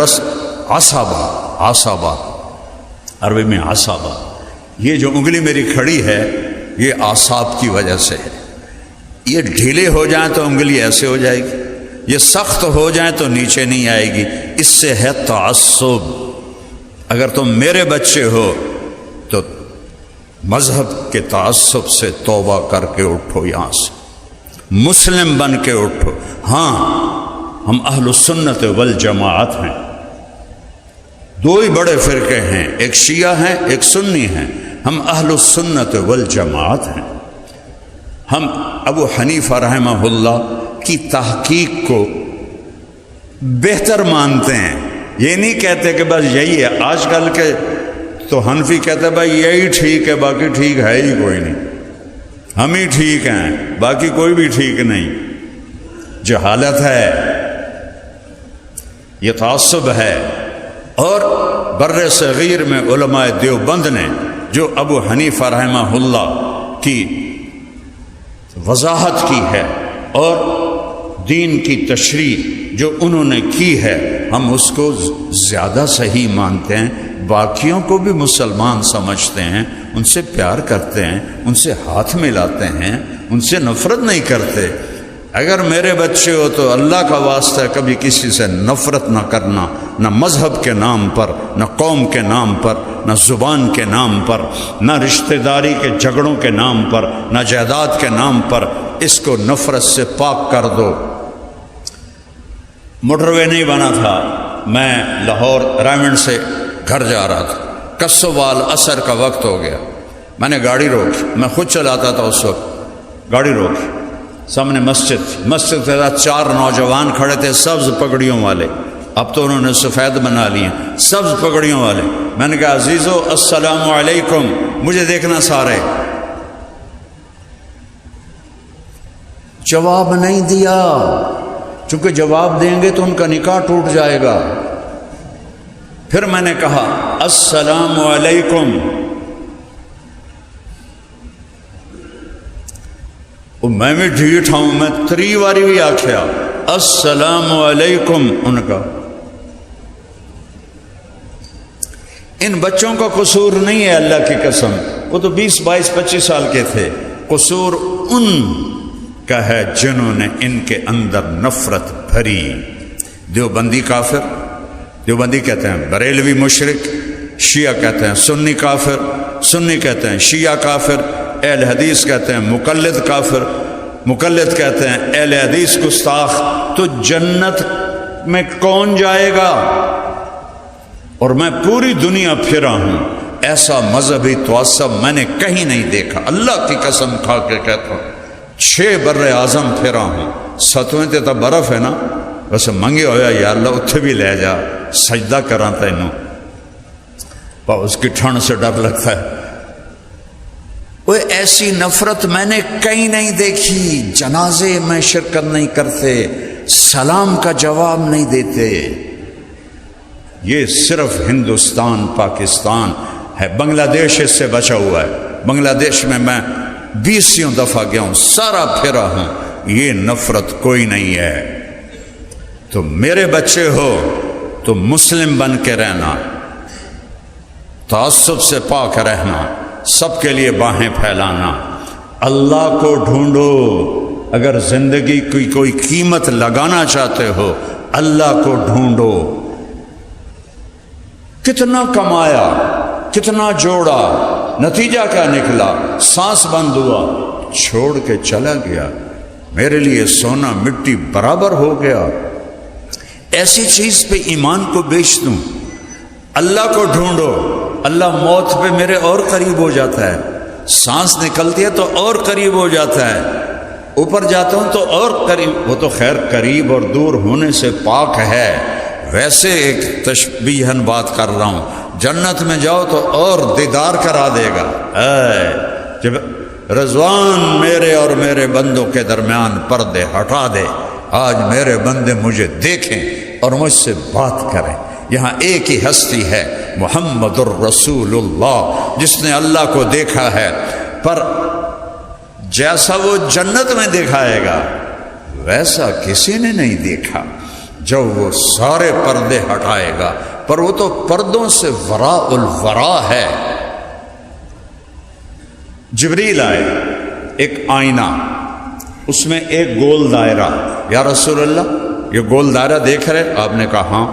بس عصابہ، عصابہ عربی میں عصابہ، یہ جو انگلی میری کھڑی ہے یہ اعصاب کی وجہ سے ہے۔ یہ ڈھیلے ہو جائیں تو انگلی ایسے ہو جائے گی، یہ سخت ہو جائیں تو نیچے نہیں آئے گی، اس سے ہے تعصب۔ اگر تم میرے بچے ہو تو مذہب کے تعصب سے توبہ کر کے اٹھو، یہاں سے مسلم بن کے اٹھو۔ ہاں ہم اہل السنت والجماعت ہیں، دو ہی بڑے فرقے ہیں، ایک شیعہ ہیں ایک سنی ہیں، ہم اہل السنت والجماعت ہیں۔ ہم ابو حنیفہ رحمہ اللہ کی تحقیق کو بہتر مانتے ہیں، یہ نہیں کہتے کہ بس یہی ہے۔ آج کل کے تو حنفی کہتے ہیں بھائی یہی ٹھیک ہے، باقی ٹھیک ہے ہی کوئی نہیں، ہم ہی ٹھیک ہیں باقی کوئی بھی ٹھیک نہیں۔ جہالت ہے، یہ تعصب ہے۔ اور بر صغیر میں علماء دیوبند نے جو ابو حنیفہ رحمہ اللہ کی وضاحت کی ہے اور دین کی تشریح جو انہوں نے کی ہے، ہم اس کو زیادہ صحیح مانتے ہیں۔ باقیوں کو بھی مسلمان سمجھتے ہیں، ان سے پیار کرتے ہیں، ان سے ہاتھ ملاتے ہیں، ان سے نفرت نہیں کرتے۔ اگر میرے بچے ہو تو اللہ کا واسطہ کبھی کسی سے نفرت نہ کرنا، نہ مذہب کے نام پر، نہ قوم کے نام پر، نہ زبان کے نام پر، نہ رشتہ داری کے جھگڑوں کے نام پر، نہ جائیداد کے نام پر، اس کو نفرت سے پاک کر دو۔ موٹر وے نہیں بنا تھا، میں لاہور رائمنڈ سے گھر جا رہا تھا، کسوال عصر کا وقت ہو گیا، میں نے گاڑی روکی، میں خود چلاتا تھا اس وقت، گاڑی روکی، سامنے مسجد تھی، مسجد کے ساتھ 4 نوجوان کھڑے تھے سبز پگڑیوں والے، اب تو انہوں نے سفید بنا لیے، سبز پگڑیوں والے۔ میں نے کہا عزیزو السلام علیکم، مجھے دیکھنا سارے۔ جواب نہیں دیا، چونکہ جواب دیں گے تو ان کا نکاح ٹوٹ جائے گا۔ پھر میں نے کہا السلام علیکم، میں بھی ڈھیٹ ہوں، میں 3 باری بھی آکھیا السلام علیکم۔ ان کا ان بچوں کا قصور نہیں ہے، اللہ کی قسم، وہ تو 20 22 25 سال کے تھے، قصور ان کا ہے جنہوں نے ان کے اندر نفرت بھری۔ دیوبندی کافر، دیوبندی کہتے ہیں بریلوی مشرک، شیعہ کہتے ہیں سنی کافر، سنی کہتے ہیں شیعہ کافر، اہل حدیث کہتے ہیں مقلد کافر، مقلد کہتے ہیں اہل حدیث گستاخ۔ تو جنت میں کون جائے گا؟ اور میں پوری دنیا پھرا ہوں، ایسا مذہبی تعصب میں نے کہیں نہیں دیکھا، اللہ کی قسم کھا کے کہتا ہوں۔ 6 بر اعظم پھرا ہوں، 7ویں تے تو برف ہے نا، بس منگے ہویا یا اللہ اتھے بھی لے جا، سجدہ کراں تینوں، پر اس کی ٹھنڈ سے ڈر لگتا ہے۔ وہ ایسی نفرت میں نے کہیں نہیں دیکھی۔ جنازے میں شرکت نہیں کرتے، سلام کا جواب نہیں دیتے۔ یہ صرف ہندوستان پاکستان ہے، بنگلہ دیش اس سے بچا ہوا ہے۔ بنگلہ دیش میں 20 دفعہ گیا ہوں، سارا پھرا ہوں، یہ نفرت کوئی نہیں ہے۔ تو میرے بچے ہو تو مسلم بن کے رہنا، تعصب سے پاک رہنا، سب کے لیے باہیں پھیلانا، اللہ کو ڈھونڈو۔ اگر زندگی کی کوئی قیمت لگانا چاہتے ہو اللہ کو ڈھونڈو۔ کتنا کمایا، کتنا جوڑا، نتیجہ کیا نکلا؟ سانس بند ہوا، چھوڑ کے چلا گیا۔ میرے لیے سونا مٹی برابر ہو گیا۔ ایسی چیز پہ ایمان کو بیچ دوں؟ اللہ کو ڈھونڈو، اللہ موت پہ میرے اور قریب ہو جاتا ہے، سانس نکلتی ہے تو اور قریب ہو جاتا ہے، اوپر جاتا ہوں تو اور قریب۔ وہ تو خیر قریب اور دور ہونے سے پاک ہے، ویسے ایک تشبیہن بات کر رہا ہوں۔ جنت میں جاؤ تو اور دیدار کرا دے گا۔ جب رضوان میرے اور میرے بندوں کے درمیان پردے ہٹا دے، آج میرے بندے مجھے دیکھیں اور مجھ سے بات کریں۔ یہاں ایک ہی ہستی ہے، محمد الرسول اللہ، جس نے اللہ کو دیکھا ہے، پر جیسا وہ جنت میں دکھائے گا ویسا کسی نے نہیں دیکھا۔ جب وہ سارے پردے ہٹائے گا، پر وہ تو پردوں سے وراء الورا ہے۔ جبریل آئے، ایک آئینہ، اس میں ایک گول دائرہ۔ یا رسول اللہ یہ گول دائرہ دیکھ رہے؟ آپ نے کہا ہاں۔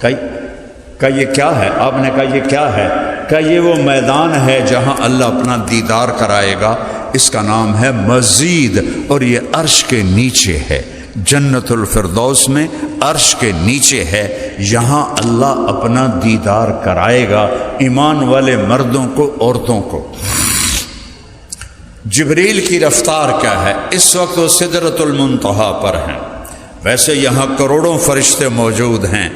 کہا یہ کیا ہے؟ آپ نے کہا یہ کیا ہے؟ کہا یہ وہ میدان ہے جہاں اللہ اپنا دیدار کرائے گا، اس کا نام ہے مزید، اور یہ عرش کے نیچے ہے، جنت الفردوس میں عرش کے نیچے ہے، یہاں اللہ اپنا دیدار کرائے گا ایمان والے مردوں کو، عورتوں کو۔ جبریل کی رفتار کیا ہے؟ اس وقت وہ سدرۃ المنتہا پر ہیں، ویسے یہاں کروڑوں فرشتے موجود ہیں،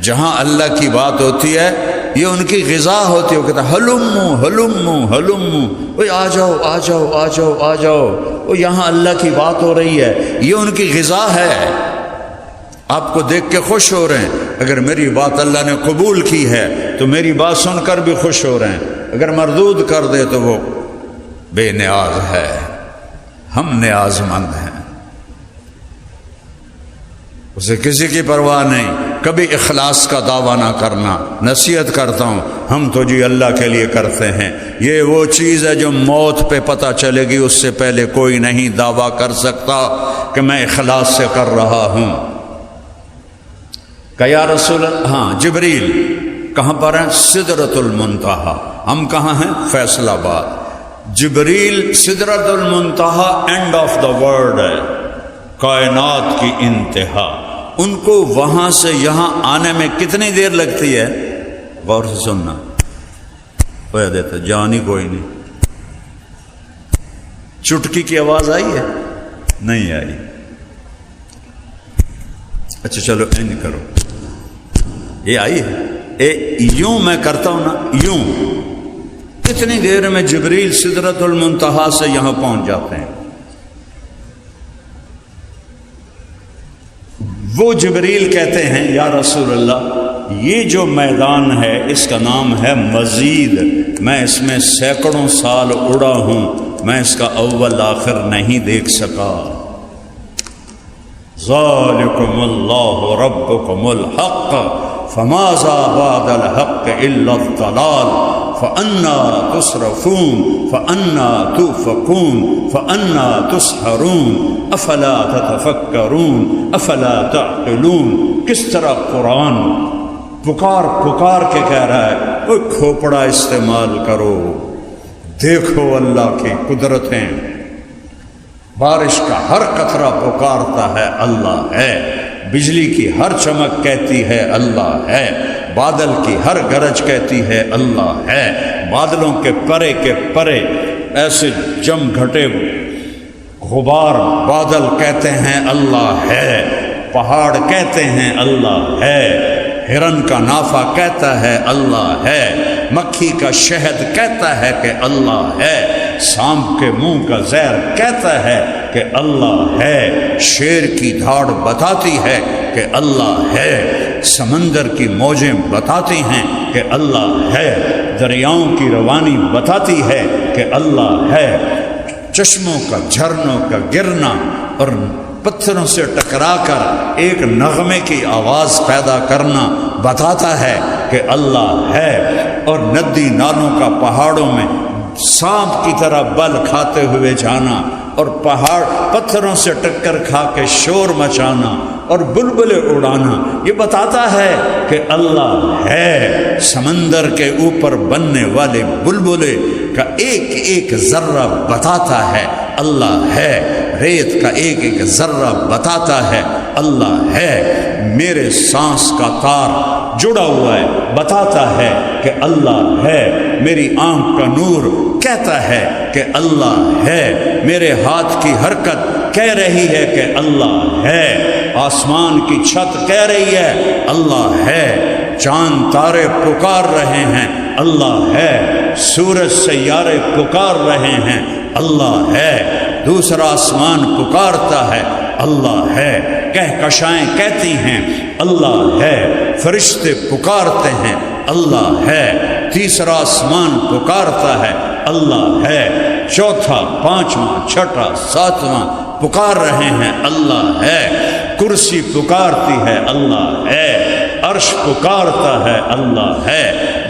جہاں اللہ کی بات ہوتی ہے یہ ان کی غذا ہوتی ہے، وہ کہتا ہے ہلمو ہلمو ہلمو، اوے آ جاؤ آ جاؤ آ جاؤ آ جاؤ، وہ یہاں اللہ کی بات ہو رہی ہے، یہ ان کی غذا ہے۔ آپ کو دیکھ کے خوش ہو رہے ہیں، اگر میری بات اللہ نے قبول کی ہے تو میری بات سن کر بھی خوش ہو رہے ہیں، اگر مردود کر دے تو وہ بے نیاز ہے، ہم نیاز مند ہیں، اسے کسی کی پرواہ نہیں۔ کبھی اخلاص کا دعویٰ نہ کرنا، نصیحت کرتا ہوں، ہم تو جی اللہ کے لیے کرتے ہیں، یہ وہ چیز ہے جو موت پہ پتہ چلے گی، اس سے پہلے کوئی نہیں دعویٰ کر سکتا کہ میں اخلاص سے کر رہا ہوں۔ کہ یا رسول اللہ، ہاں جبریل کہاں پر ہیں؟ سدرۃ المنتہا۔ ہم کہاں ہیں؟ فیصل آباد۔ جبریل سدرۃ المنتہا اینڈ آف دا ورلڈ ہے، کائنات کی انتہا، ان کو وہاں سے یہاں آنے میں کتنی دیر لگتی ہے؟ غور سے سننا، ہو دیتا جان ہی کوئی نہیں۔ چٹکی کی آواز آئی ہے؟ نہیں آئی۔ اچھا چلو این کرو، یہ آئی ہے؟ یوں میں کرتا ہوں نا، یوں کتنی دیر میں جبریل سدرۃ المنتہا سے یہاں پہنچ جاتے ہیں۔ وہ جبریل کہتے ہیں یا رسول اللہ یہ جو میدان ہے اس کا نام ہے مزید، میں اس میں سینکڑوں سال اڑا ہوں، میں اس کا اول آخر نہیں دیکھ سکا۔ ذالکم اللہ ربکم الحق فماذا بعد الحق الا الضلال فأنا تصرفون فأنا توفقون فأنا تسحرون افلا تتفکرون افلا تعقلون۔ کس طرح قرآن پکار پکار کے کہہ رہا ہے وہ کھوپڑا استعمال کرو، دیکھو اللہ کی قدرتیں، بارش کا ہر قطرہ پکارتا ہے اللہ ہے، بجلی کی ہر چمک کہتی ہے اللہ ہے، بادل کی ہر گرج کہتی ہے اللہ ہے، بادلوں کے پرے ایسے جم گھٹے غبار بادل کہتے ہیں اللہ ہے، پہاڑ کہتے ہیں اللہ ہے، ہرن کا نافہ کہتا ہے اللہ ہے، مکھی کا شہد کہتا ہے کہ اللہ ہے، سانپ کے منہ کا زہر کہتا ہے کہ اللہ ہے، شیر کی دھاڑ بتاتی ہے کہ اللہ ہے، سمندر کی موجیں بتاتی ہیں کہ اللہ ہے، دریاؤں کی روانی بتاتی ہے کہ اللہ ہے، چشموں کا جھرنوں کا گرنا اور پتھروں سے ٹکرا کر ایک نغمے کی آواز پیدا کرنا بتاتا ہے کہ اللہ ہے، اور ندی نالوں کا پہاڑوں میں سانپ کی طرح بل کھاتے ہوئے جانا اور پہاڑ پتھروں سے ٹکر کھا کے شور مچانا اور بلبلے اڑانا، یہ بتاتا ہے کہ اللہ ہے، سمندر کے اوپر بننے والے بلبلے کا ایک ایک ذرہ بتاتا ہے اللہ ہے، ریت کا ایک ایک ذرہ بتاتا ہے اللہ ہے، میرے سانس کا تار جڑا ہوا ہے بتاتا ہے کہ اللہ ہے، میری آنکھ کا نور کہتا ہے کہ اللہ ہے، میرے ہاتھ کی حرکت کہہ رہی ہے کہ اللہ ہے، آسمان کی چھت کہہ رہی ہے اللہ ہے، چاند تارے پکار رہے ہیں اللہ ہے، سورج سیارے پکار رہے ہیں اللہ ہے، دوسرا آسمان پکارتا ہے اللہ ہے، کہکشائیں کہتی ہیں اللہ ہے، فرشتے پکارتے ہیں اللہ ہے، تیسرا آسمان پکارتا ہے اللہ ہے، چوتھا پانچواں چھٹا ساتواں پکار رہے ہیں اللہ ہے، کرسی پکارتی ہے اللہ ہے، عرش پکارتا ہے اللہ ہے،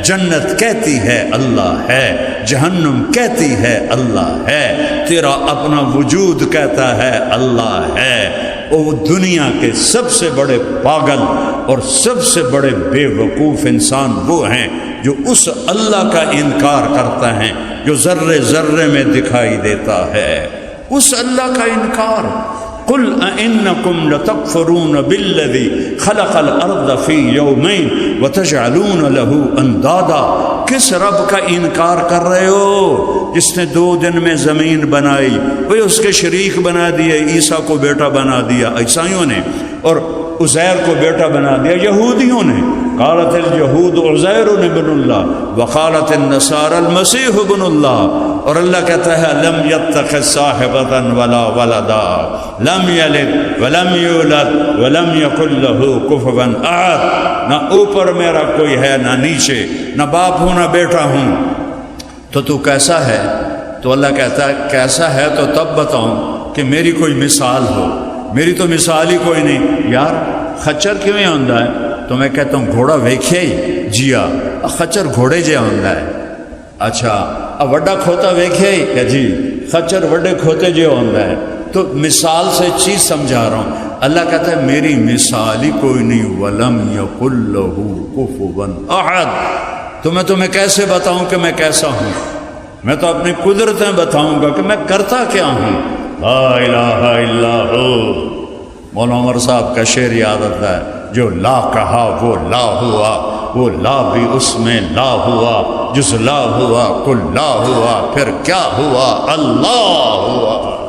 جنت کہتی ہے اللہ ہے، جہنم کہتی ہے اللہ ہے، تیرا اپنا وجود کہتا ہے اللہ ہے۔ وہ دنیا کے سب سے بڑے پاگل اور سب سے بڑے بے وقوف انسان وہ ہیں جو اس اللہ کا انکار کرتا ہے جو ذرے ذرے میں دکھائی دیتا ہے، اس اللہ کا انکار۔ قل اَإِنَّكُمْ لَتَكْفُرُونَ بِالَّذِي خَلَقَ الْأَرْضَ فِي يَوْمَيْنِ وَتَجْعَلُونَ لَهُ أَنْدَادًا، کس رب کا انکار کر رہے ہو جس نے 2 دن میں زمین بنائی؟ وہ اس کے شریک بنا دیے، عیسیٰ کو بیٹا بنا دیا عیسائیوں نے، اور عزیر کو بیٹا بنا دیا یہودیوں نے۔ قالت اليہود عزیر ابن اللہ وقالت النصارى المسیح ابن اللہ، اور اللہ کہتا ہے لم یتخذ صاحبۃ ولا ولدا لم یلد ولم یولد ولم یکن له کفوا احد، نہ اوپر میرا کوئی ہے نہ نیچے، نہ باپ ہوں نہ بیٹا ہوں، تو کیسا ہے؟ تو اللہ کہتا ہے کیسا ہے تو تب بتاؤں کہ میری کوئی مثال ہو، میری تو مثال ہی کوئی نہیں۔ یار خچر کیوں ہوندا ہے؟ تو میں کہتا ہوں گھوڑا ویکھے ہی جیا، خچر گھوڑے جے ہوندا ہے۔ اچھا وڈا کھوتا ویکھے ہی کہ جی خچر وڈے کھوتے جے ہوندا ہے۔ تو مثال سے چیز سمجھا رہا ہوں۔ اللہ کہتا ہے میری مثال ہی کوئی نہیں، وَلَمْ يَكُن لَّهُ كُفُوًا أَحَدٌ۔ تو میں تمہیں کیسے بتاؤں کہ میں کیسا ہوں؟ میں تو اپنی قدرتیں بتاؤں گا کہ میں کرتا کیا ہوں۔ لا الہ الا ہو، مولانا عمر صاحب کا شعر یاد آتا ہے، جو لا کہا وہ لا ہوا، وہ لا بھی اس میں لا ہوا، جس لا ہوا کل لا ہوا، پھر کیا ہوا؟ اللہ ہوا۔